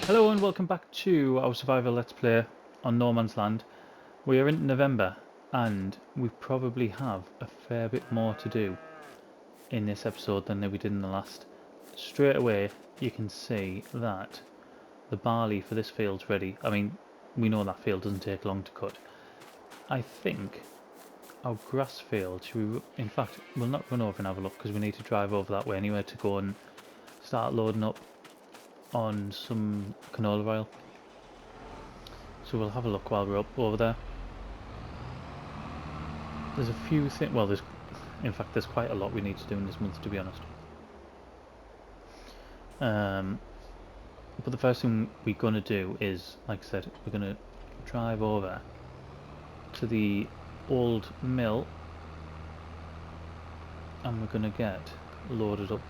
Hello and welcome back to our survival let's play on No Man's Land. We are in November and we probably have a fair bit more to do in this episode than we did in the last. Straight away you can see that the barley for this field's ready. I mean, we know that field doesn't take long to cut. I think our grass field, in fact we'll not run over and have a look because we need to drive over that way anyway to go and start loading up on some canola oil. So we'll have a look while we're up over there. There's a few things, well there's quite a lot we need to do in this month, to be honest. But the first thing we're going to do is, like I said, we're going to drive over to the old mill and we're going to get loaded up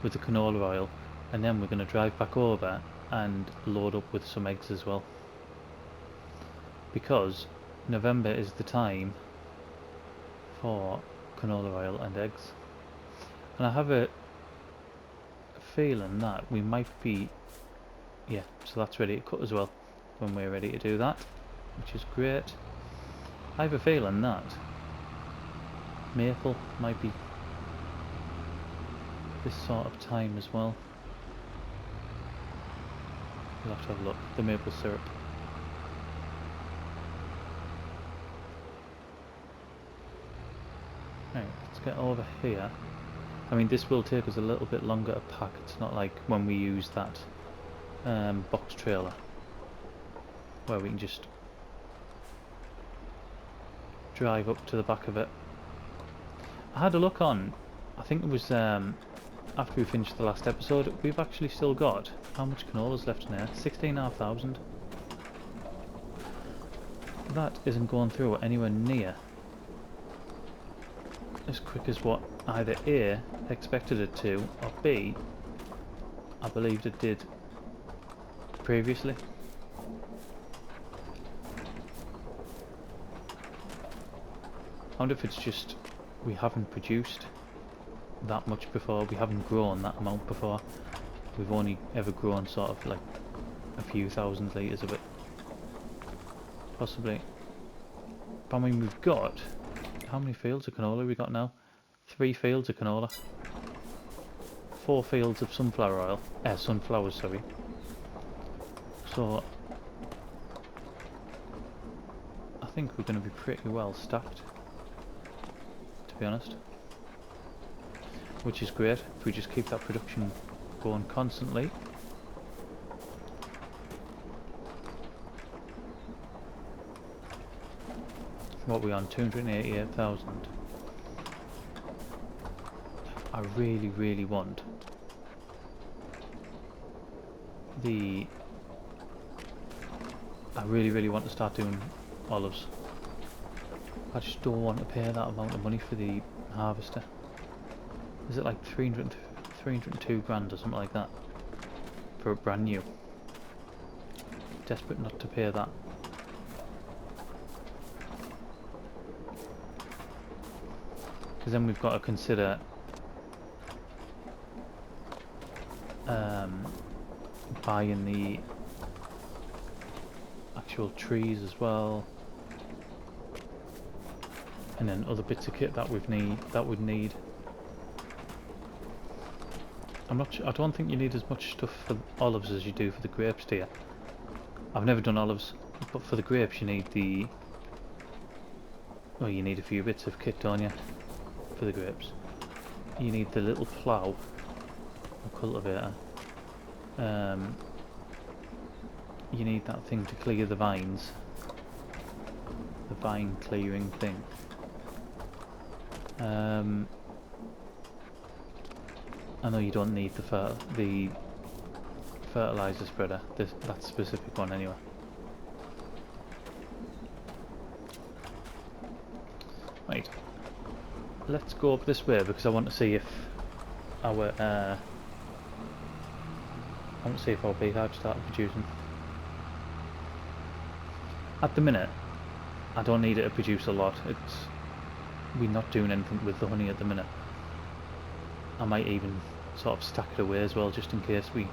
with the canola oil, and then we're going to drive back over and load up with some eggs as well, because November is the time for canola oil and eggs. And I have a feeling that we might be, yeah, so that's ready to cut as well when we're ready to do that, which is great. I have a feeling that maple might be this sort of time as well. We'll have to have a look. The maple syrup. Right, let's get over here. I mean, this will take us a little bit longer to pack. It's not like when we use that box trailer where we can just drive up to the back of it. I had a look on, I think it was after we finished the last episode, we've actually still got, how much canola's left in there? 16,500. That isn't going through anywhere near as quick as what either A, expected it to, or B, I believed it did previously. I wonder if it's just we haven't produced that much before, we haven't grown that amount before. We've only ever grown sort of like a few thousand litres of it. Possibly. But I mean, we've got, how many fields of canola have we got now? 3 fields of canola. 4 fields of sunflower oil. Sunflowers, sorry. So I think we're going to be pretty well stacked, to be honest. Which is great if we just keep that production going constantly. What are we on? 288,000. I really want I really want to start doing olives. I just don't want to pay that amount of money for the harvester. Is it like 302 grand or something like that for a brand new? Desperate not to pay that. Because then we've got to consider buying the actual trees as well, and then other bits of kit that we'd need. I don't think you need as much stuff for olives as you do for the grapes, do you? I've never done olives, but for the grapes you need well, you need a few bits of kit, don't you? For the grapes, you need the little plough, a cultivator. You need that thing to clear the vines, the vine clearing thing. I know you don't need the fertilizer spreader, that specific one anyway. Right, let's go up this way because I want to see if our beehive started producing. At the minute, I don't need it to produce a lot. We're not doing anything with the honey at the minute. I might even sort of stack it away as well, just in case we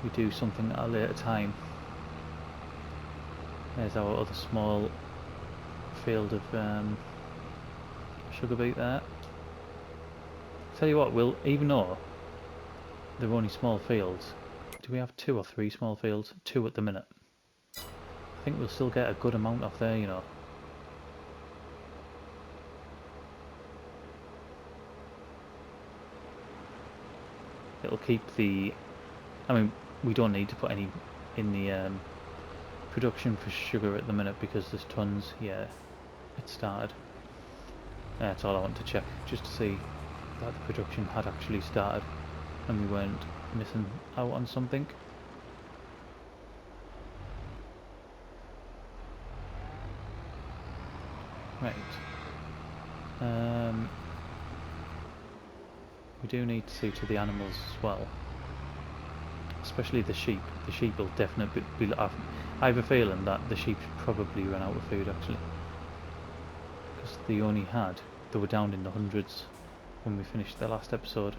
we do something at a later time. There's our other small field of sugar beet there. Tell you what, even though they're only small fields, do we have 2 or 3 small fields? 2 at the minute. I think we'll still get a good amount off there, you know. It'll keep the... I mean, we don't need to put any in the production for sugar at the minute because there's tons. Yeah, it started. That's all I want to check, just to see that the production had actually started and we weren't missing out on something. Right. We do need to see to the animals as well. Especially the sheep. The sheep will definitely be... I have a feeling that the sheep probably run out of food actually. Because they only had... They were down in the hundreds when we finished the last episode.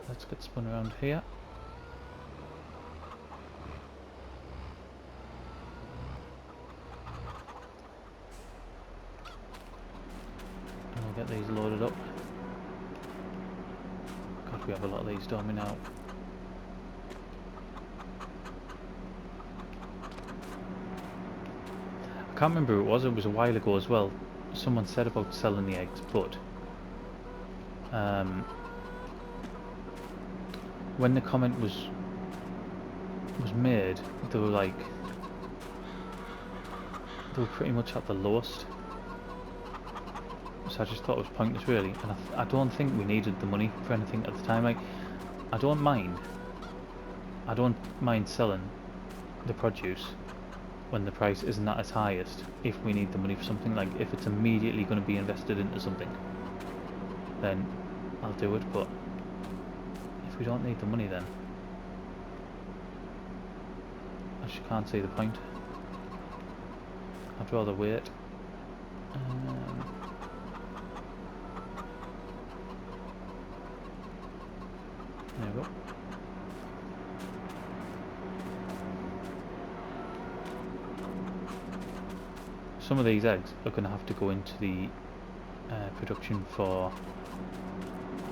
Let's get spun around here. And we'll get these loaded up. God, we have a lot of these, don't we now? I can't remember who it was a while ago as well. Someone said about selling the eggs, but when the comment was made, they were like, they were pretty much at the lowest. So I just thought it was pointless really, and I don't think we needed the money for anything at the time. Like, I don't mind selling the produce when the price isn't at its highest if we need the money for something. Like, if it's immediately going to be invested into something, then I'll do it, but if we don't need the money, then I just can't see the point. I'd rather wait. There we go. Some of these eggs are going to have to go into the production for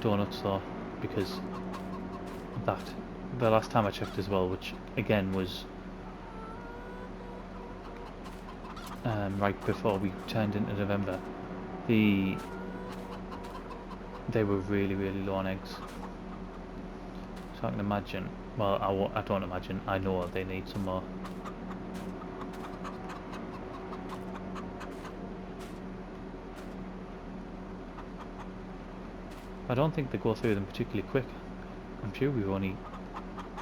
donuts though, because the last time I checked as well, which again was right before we turned into November, they were really low on eggs. So I can imagine, well, I don't imagine, I know they need some more. I don't think they go through them particularly quick. I'm sure we've only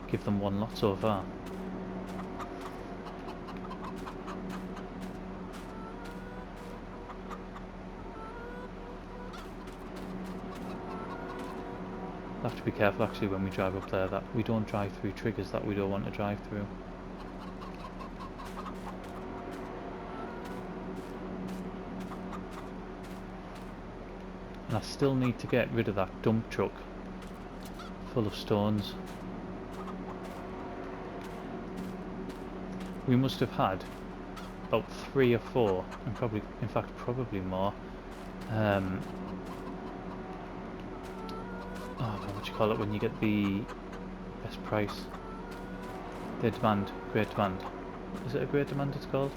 give them one lot so far. Have to be careful actually when we drive up there that we don't drive through triggers that we don't want to drive through. And I still need to get rid of that dump truck full of stones. We must have had about 3 or 4, and probably, in fact, probably more. What do you call it when you get the best price? The demand, great demand. Is it a great demand it's called?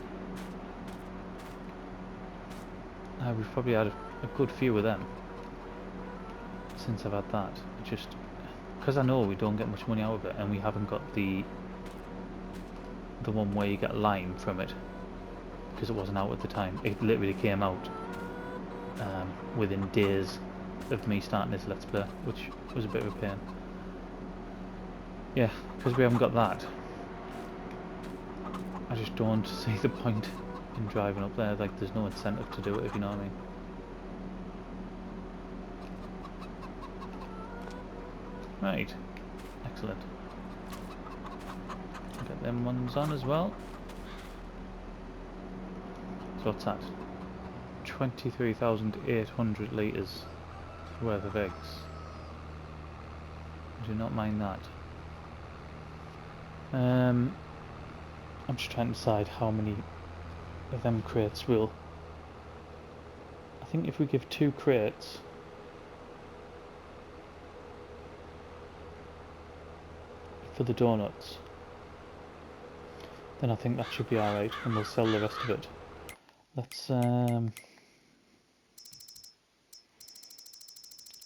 We've probably had a good few of them since I've had that. Just because I know we don't get much money out of it, and we haven't got the one where you get lime from it, because it wasn't out at the time. It literally came out within days of me starting this Let's Play, which was a bit of a pain. Yeah, because we haven't got that, I just don't see the point in driving up there. Like, there's no incentive to do it, if you know what I mean. Right, excellent. Get them ones on as well. So what's that? 23,800 litres worth of eggs. I do not mind that. I'm just trying to decide how many of them crates will. I think if we give 2 crates for the donuts, then I think that should be alright, and we'll sell the rest of it. Let's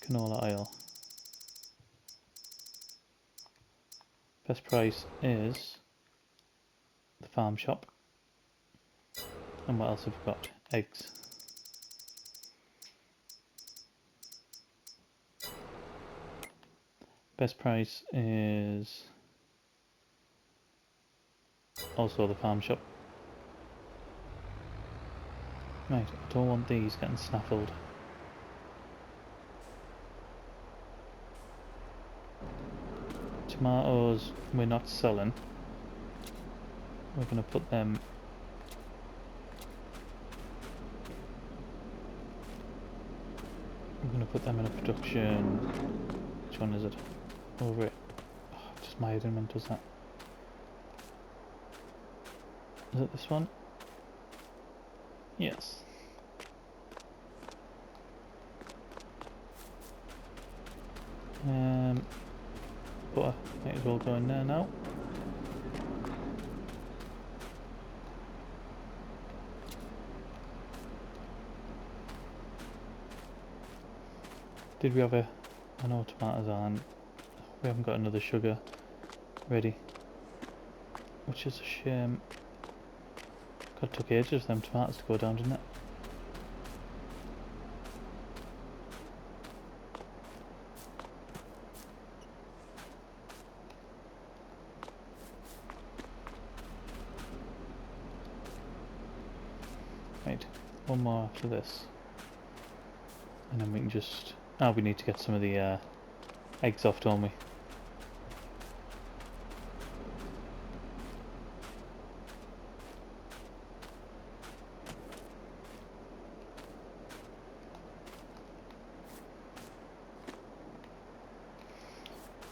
canola oil. Best price is the farm shop. And what else have we got? Eggs. Best price is also the farm shop. Right, I don't want these getting snaffled. Tomatoes we're not selling. We're going to put them in a production. Which one is it? Over it. Oh, just my element does that. Is it this one? Yes. Butter might as well go in there now. Did we have a... I know tomatoes aren't... We haven't got another sugar ready. Which is a shame. God, it took ages for them tomatoes to go down, didn't it? Right, one more after this. And then we can just... Oh, we need to get some of the eggs off, don't we?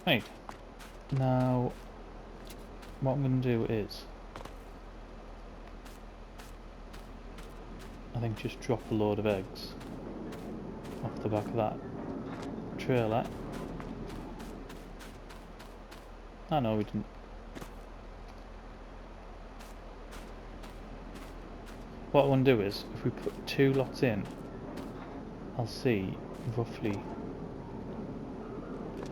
Right, now what I'm going to do is, I think just drop a load of eggs off the back of that trailer. Oh no, we didn't. What I want to do is, if we put 2 lots in, I'll see roughly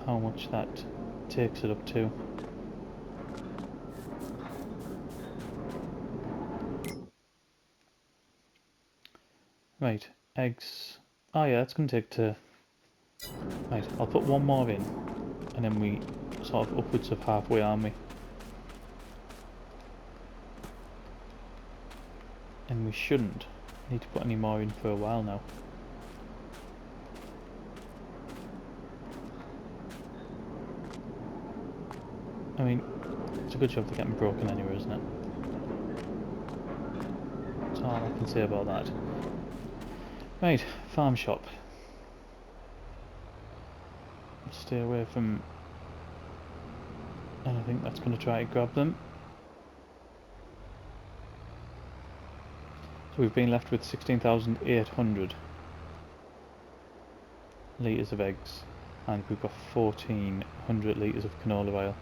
how much that takes it up to. Right, eggs. Oh yeah, it's going to take to... Right, I'll put 1 more in, and then we sort of upwards of halfway, aren't we? And we shouldn't need to put any more in for a while now. I mean, it's a good job they're getting broken anyway, isn't it? That's all I can say about that. Right, farm shop. Stay away from anything that's going to try to grab them. So we've been left with 16,800 litres of eggs, and we've got 1,400 litres of canola oil.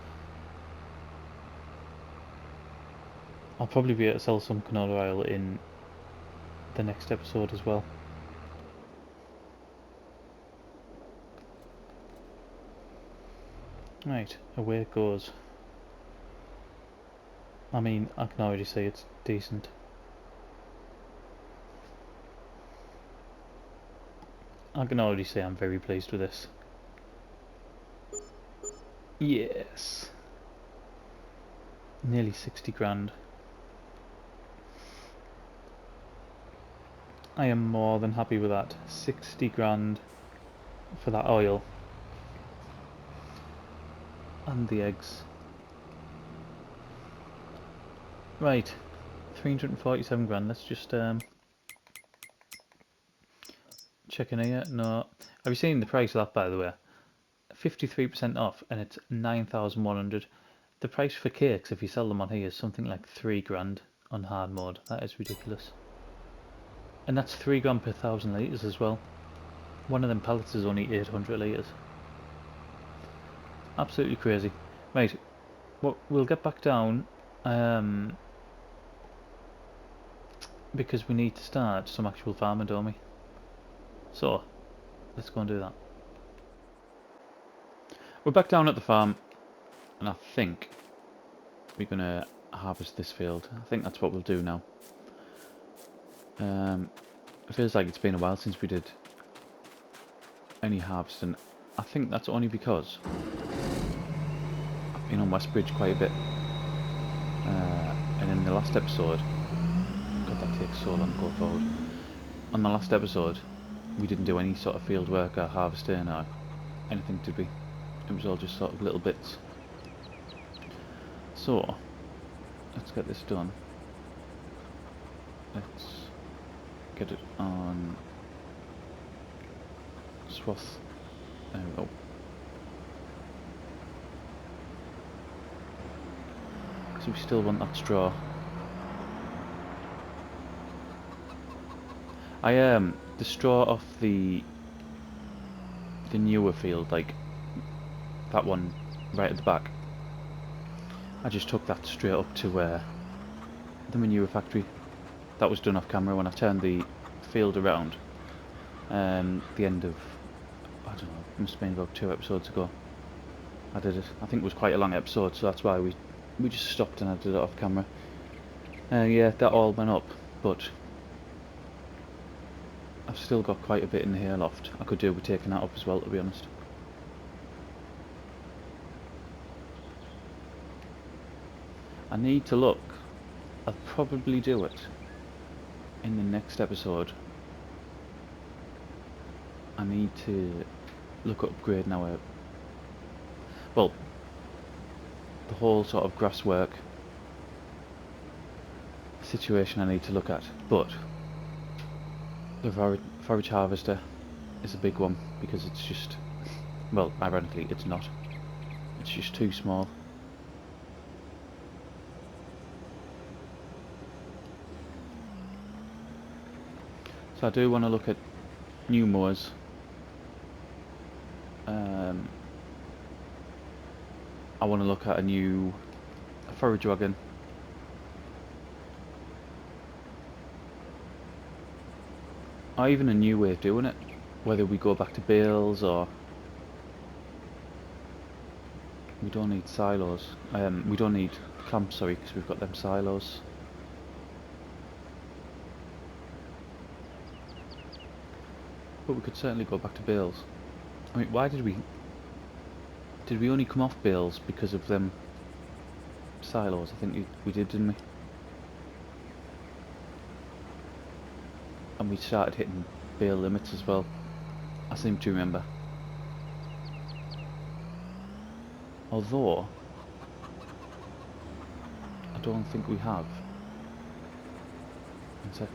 I'll probably be able to sell some canola oil in the next episode as well. Right, away it goes. I mean, I can already say it's decent. I can already say I'm very pleased with this. Yes. Nearly 60 grand. I am more than happy with that. 60 grand for that oil. And the eggs. Right. 347 grand. Let's just check in here. No. Have you seen the price of that, by the way? 53% off, and it's 9,100. The price for cakes, if you sell them on here, is something like 3 grand on hard mode. That is ridiculous. And that's 3 grand per 1,000 litres as well. One of them pallets is only 800 litres. Absolutely crazy. Right, well, we'll get back down because we need to start some actual farming, don't we? So, let's go and do that. We're back down at the farm, and I think we're going to harvest this field. I think that's what we'll do now. It feels like it's been a while since we did any harvesting. I think that's only because I've been on Westbridge quite a bit. And in the last episode, God, that takes so long to go forward. On the last episode, we didn't do any sort of field work or harvesting or anything, did we? It was all just sort of little bits. So, let's get this done. Let's get it on swath. There we go. Because we still want that straw. The straw off the newer field, like that one right at the back. I just took that straight up to the manure factory. That was done off camera when I turned the field around. The end of, I don't know, it must have been about 2 episodes ago. I did it. I think it was quite a long episode, so that's why we just stopped and I did it off camera. Yeah, that all went up, but I've still got quite a bit in the hay loft. I could do with taking that up as well, to be honest. I need to look. I'll probably do it in the next episode. I need to look at upgrading our, well, the whole sort of grass work situation I need to look at, but the forage harvester is a big one because it's just, well, ironically it's not. It's just too small. So I do want to look at new mowers. I want to look at a forage wagon. Or even a new way of doing it. Whether we go back to bales or... We don't need silos. We don't need clamps, sorry, because we've got them silos. But we could certainly go back to bales. I mean, why did we only come off bales because of them silos? I think we did, didn't we? And we started hitting bale limits as well. I seem to remember. Although I don't think we have.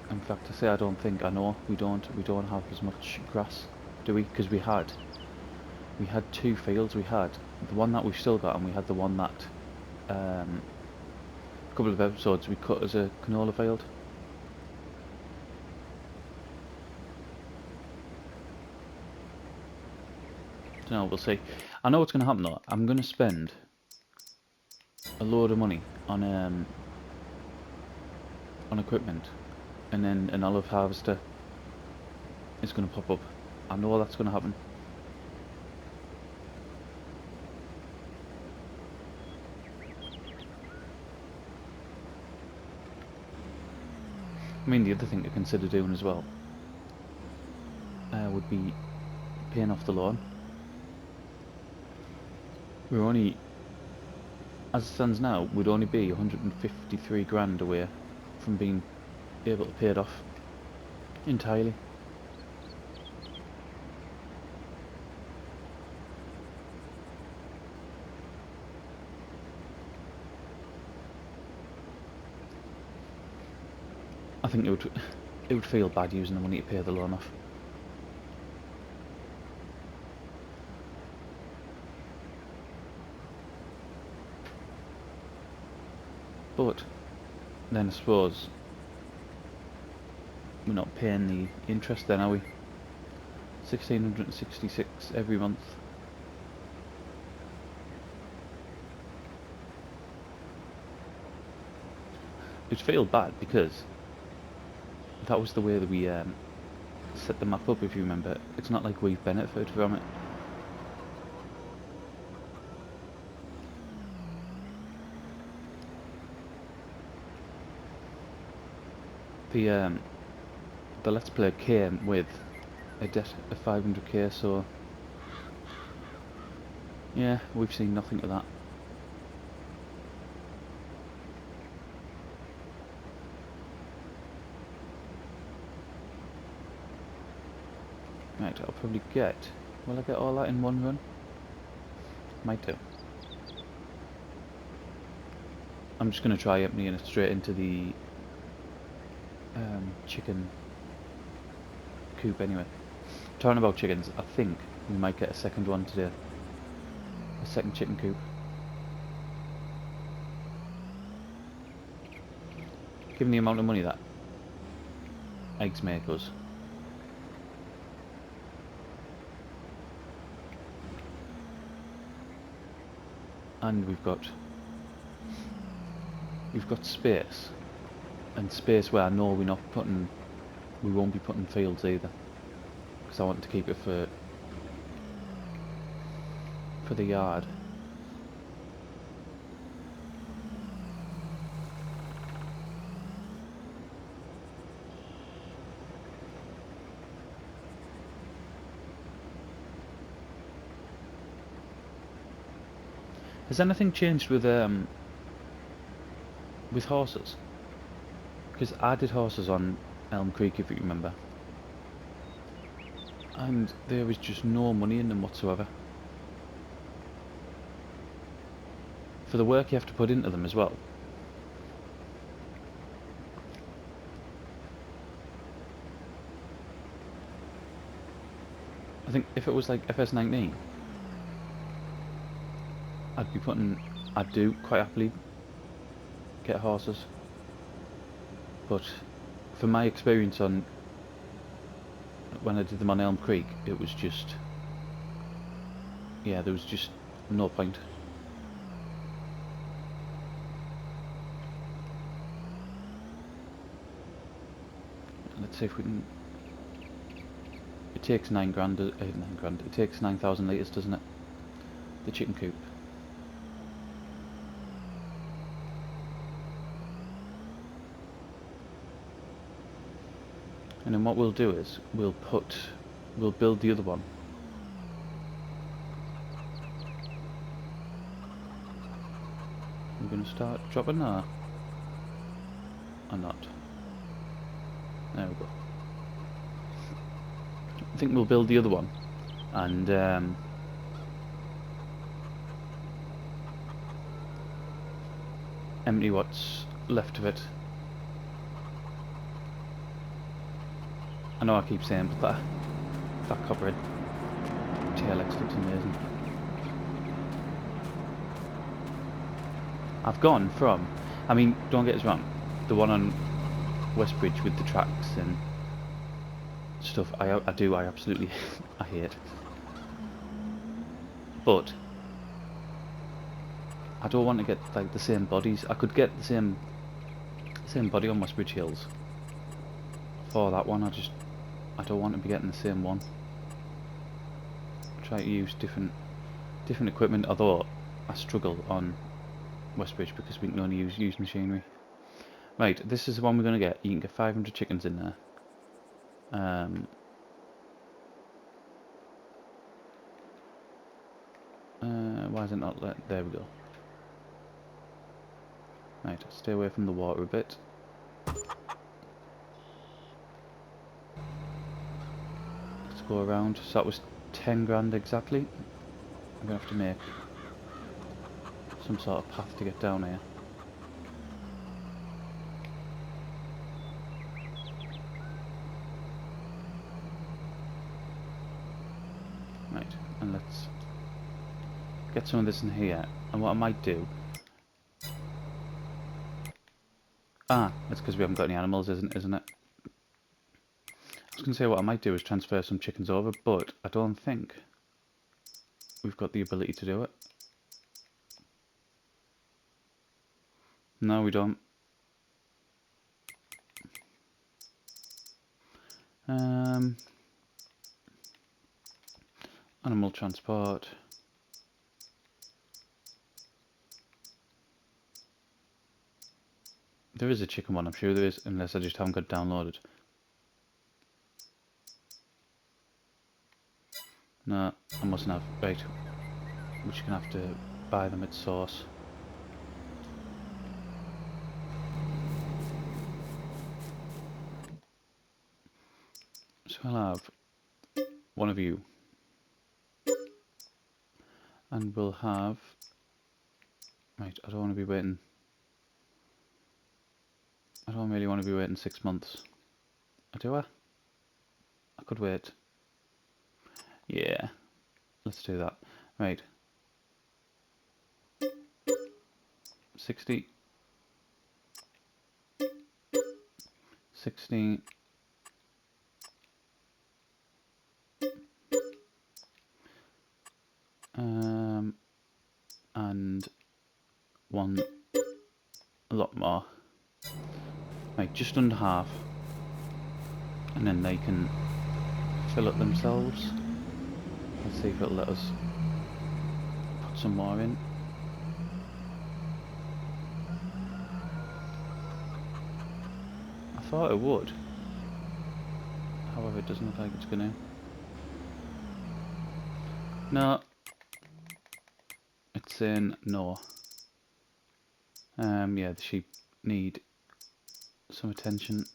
In fact, I say I don't think. I know we don't have as much grass, do we? Because we had 2 fields. We had the one that we've still got, and we had the one that a couple of episodes we cut as a canola field. Don't know, we'll see. I know what's going to happen though. I'm going to spend a load of money on equipment, and then an olive harvester is going to pop up. I know that's going to happen. I mean, the other thing to consider doing as well would be paying off the loan. We're only, as it stands now, we'd only be 153 grand away from being able to pay it off entirely. I think it would feel bad using the money to pay the loan off. But then I suppose we're not paying the interest then, are we? 1,666 every month. It feel bad because that was the way that we set the map up, if you remember. It's not like we've benefited from it. The Let's Play came with a debt of 500k, so yeah, we've seen nothing of that. Right, I'll probably get... Will I get all that in one run? Might do. I'm just going to try emptying it straight into the chicken coop anyway. Talking about chickens, I think we might get a second one today. A second chicken coop. Given the amount of money that eggs make us. And we've got space, and space where I know we won't be putting fields either, because I want to keep it for the yard. Has anything changed with horses? Because I did horses on Elm Creek, if you remember, and there was just no money in them whatsoever. For the work you have to put into them as well. I think if it was like FS19, I'd do quite happily get horses. But from my experience on when I did them on Elm Creek, it was just, yeah, there was just no point. Let's see if we can. It takes 9 grand. It takes 9,000 litres, doesn't it? The chicken coop. And then what we'll do is we'll build the other one. We're going to start dropping now, or not? There we go. I think we'll build the other one, and empty what's left of it. I know I keep saying, but that copperhead TLX looks amazing. I've gone from, I mean, don't get us wrong, the one on Westbridge with the tracks and stuff, I absolutely I hate. But I don't want to get like the same bodies. I could get the same body on Westbridge Hills for that one. I don't want to be getting the same one. Try to use different equipment, although I struggle on Westbridge because we can only use used machinery. Right, this is the one we're going to get. You can get 500 chickens in there. Why is it not let? There we go. Right, stay away from the water a bit. Let's go around. So that was 10 grand exactly. I'm going to have to make some sort of path to get down here. Right, and let's get some of this in here. And what I might do Ah, that's because we haven't got any animals, isn't it? I was going to say what I might do is transfer some chickens over, but I don't think we've got the ability to do it. No, we don't. Animal transport. There is a chicken one, I'm sure there is, unless I just haven't got it downloaded. No, I mustn't have. Right, we're just going to have to buy them at source. So I'll have one of you. And we'll have... Right, I don't want to be waiting... I don't really want to be waiting 6 months. Do I? I could wait. Yeah, let's do that. Right. 60. 60. And one a lot more. Right, just under half. And then they can fill it themselves. Let's see if it'll let us put some more in. I thought it would. However, it doesn't look like it's gonna. No. It's saying no. Yeah, the sheep need some attention.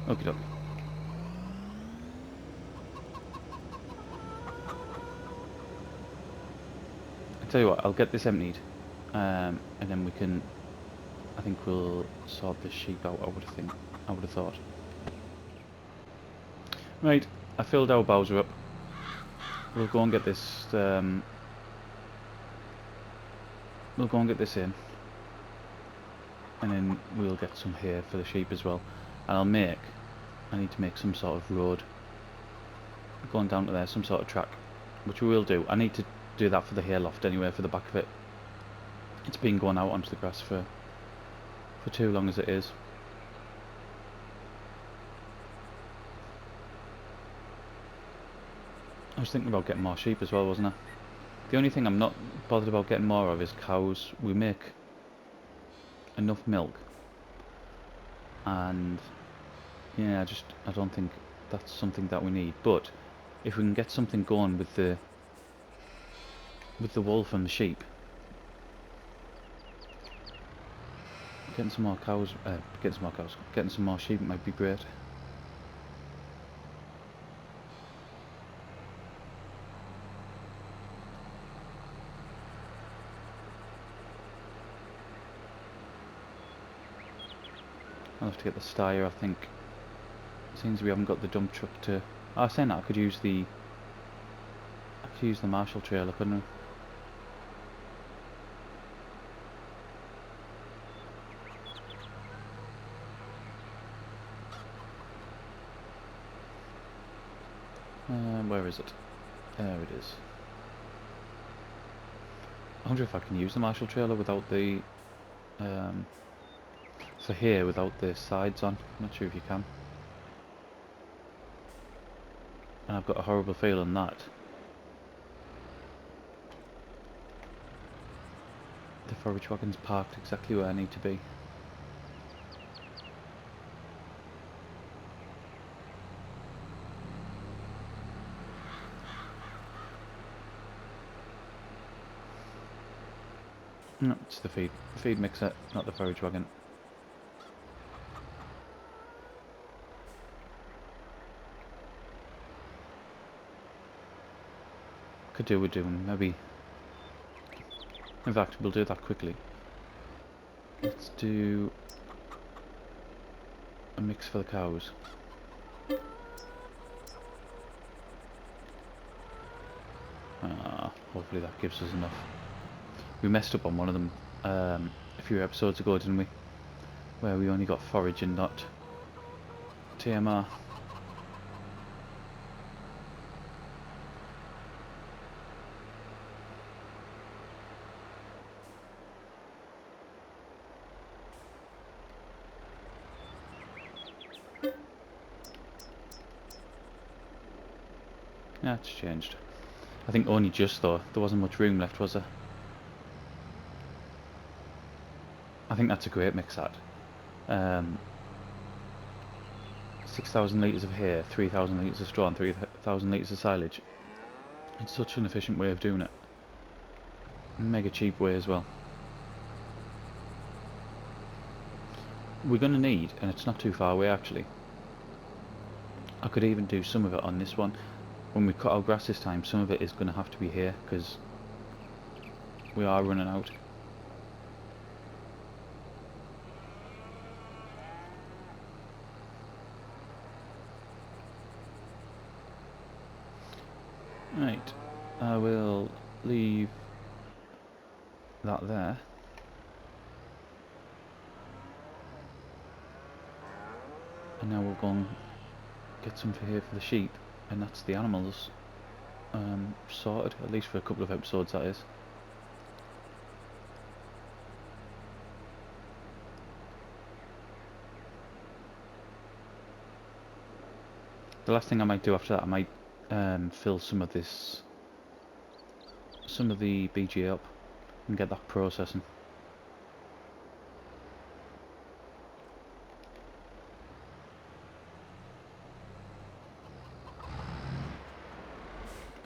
Okie dokie. I tell you what, I'll get this emptied, and then we can. I think we'll sort this sheep out. I would have thought. Right, I filled our Bowser up. We'll go and get this. We'll go and get this in, and then we'll get some hay for the sheep as well. And I need to make some sort of road going down to there, some sort of track, which we will do. I need to do that for the hay loft anyway, for the back of it. It's been going out onto the grass for too long as it is. I was thinking about getting more sheep as well, wasn't I? The only thing I'm not bothered about getting more of is cows. We make enough milk, and yeah, I don't think that's something that we need. But if we can get something going with the wolf and the sheep, getting some more cows, getting some more sheep might be great. I'll have to get the styer, I think. Seems we haven't got the dump truck to... Oh, I was saying that I could use the Marshall trailer, couldn't I? Where is it? There it is. I wonder if I can use the Marshall trailer without the... so here, without the sides on. I'm not sure if you can. And I've got a horrible feeling that the forage wagon's parked exactly where I need to be. No, it's the feed mixer, not the forage wagon. Could do with doing, maybe. In fact, we'll do that quickly. Let's do a mix for the cows. Hopefully that gives us enough. We messed up on one of them a few episodes ago, didn't we? Where we only got forage and not TMR. Yeah, it's changed. I think only just though. There wasn't much room left, was there? I think that's a great mix, that. 6,000 litres of hay, 3,000 litres of straw and 3,000 litres of silage. It's such an efficient way of doing it. Mega cheap way as well. We're going to need, and it's not too far away actually, I could even do some of it on this one. When we cut our grass this time, some of it is going to have to be here, because we are running out. Right, I will leave that there. And now we'll go and get some for here for the sheep, and that's the animals sorted, at least for a couple of episodes that is. The last thing I might do after that, I might fill some of the BGA up and get that processing.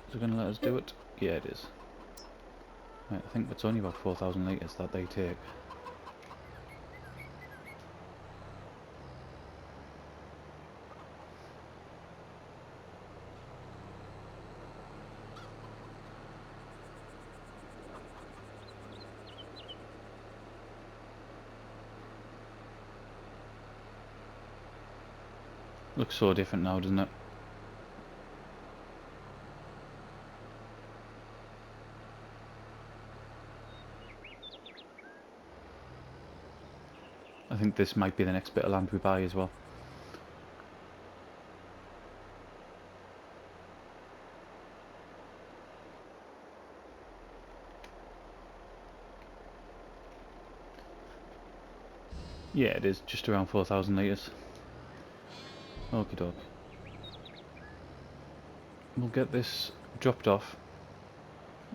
Is it going to let us do it? Yeah, it is. Right, I think it's only about 4,000 litres that they take. Looks so different now, doesn't it? I think this might be the next bit of land we buy as well. Yeah, it is just around 4,000 litres. Okie doke. We'll get this dropped off,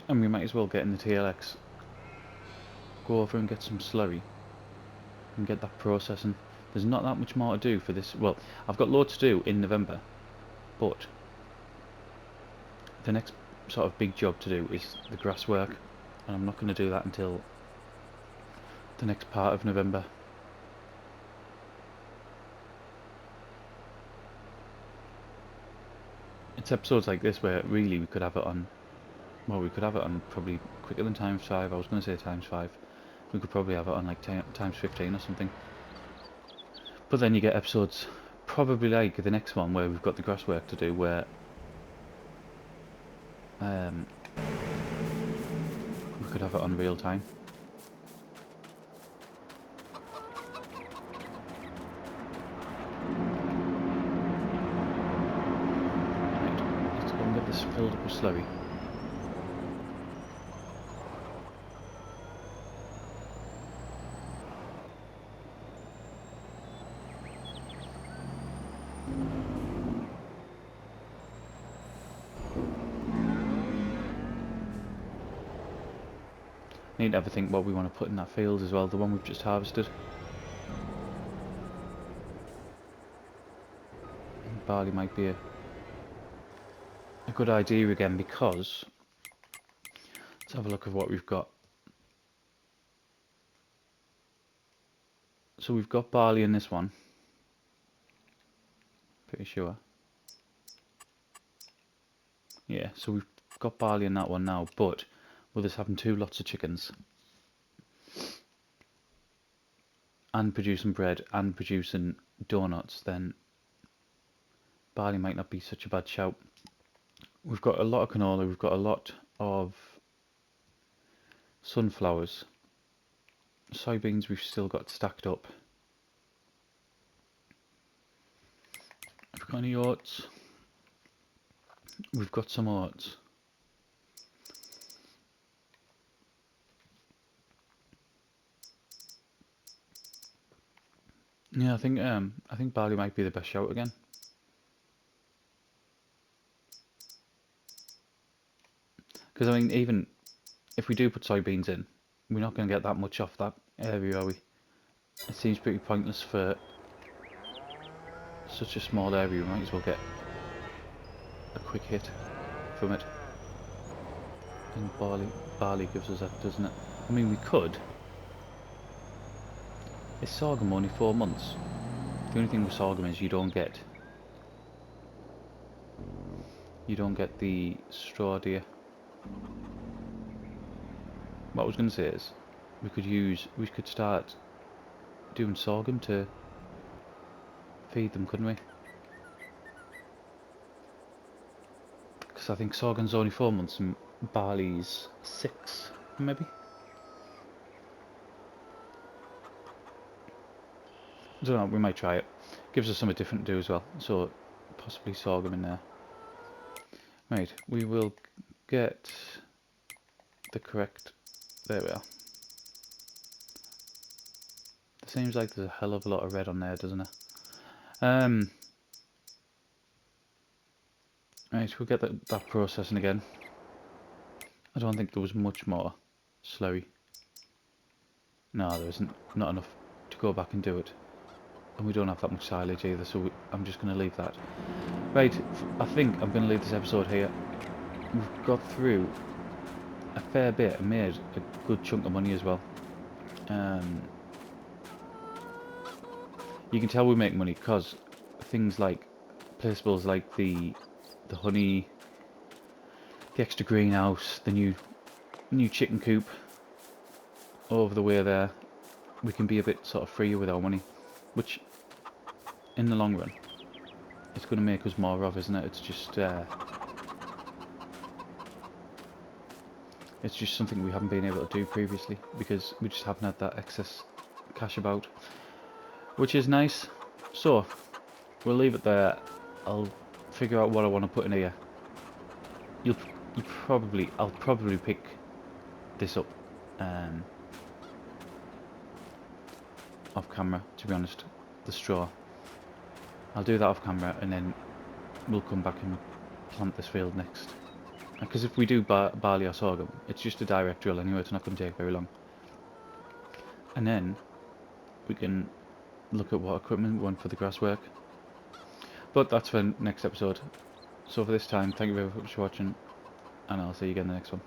and we might as well get in the TLX, go over and get some slurry, and get that processing. There's not that much more to do for this. Well, I've got loads to do in November, but the next sort of big job to do is the grass work, and I'm not going to do that until the next part of November. It's episodes like this where really we could have it on, well, we could have it on probably quicker than times 5. I was going to say times 5. We could probably have it on like times 15 or something. But then you get episodes probably like the next one where we've got the grass work to do, where we could have it on real time. Right, let's go and get this filled up with slurry. Need to have a think what we want to put in that field as well, the one we've just harvested. Barley might be a good idea again, because let's have a look at what we've got. So we've got barley in this one, pretty sure. Yeah, so we've got barley in that one now, but with us having 2 lots of chickens and producing bread and producing donuts, then barley might not be such a bad shout. We've got a lot of canola, we've got a lot of sunflowers, soybeans we've still got stacked up. Have we got any oats? We've got some oats. Yeah, I think barley might be the best shout again. Because I mean, even if we do put soybeans in, we're not going to get that much off that area, are we? It seems pretty pointless for such a small area. We might as well get a quick hit from it. And barley gives us that, doesn't it? I mean, we could. Is sorghum only 4 months? The only thing with sorghum is you don't get the straw, do you? What I was going to say is we could start doing sorghum to feed them, couldn't we? Because I think sorghum's only 4 months and barley's 6, maybe. I don't know, we might try it. Gives us something different to do as well, so possibly sorghum in there. Right, we will get the correct... There we are. It seems like there's a hell of a lot of red on there, doesn't it? Right, we'll get that processing again. I don't think there was much more slurry. No, there isn't. Not enough to go back and do it. And we don't have that much silage either, so I'm just going to leave that. Right, I think I'm going to leave this episode here. We've got through a fair bit and made a good chunk of money as well. You can tell we make money because things like placeables like the honey, the extra greenhouse, the new chicken coop over the way there, we can be a bit sort of freer with our money, which in the long run it's going to make us more of, isn't it? It's just something we haven't been able to do previously because we just haven't had that excess cash about, which is nice. So we'll leave it there. I'll figure out what I want to put in here. I'll probably pick this up off camera, to be honest. The straw, I'll do that off camera and then we'll come back and plant this field next, because if we do barley or sorghum, it's just a direct drill anyway. It's not going to take very long, and then we can look at what equipment we want for the grass work. But that's for next episode. So for this time, thank you very much for watching, and I'll see you again in the next one.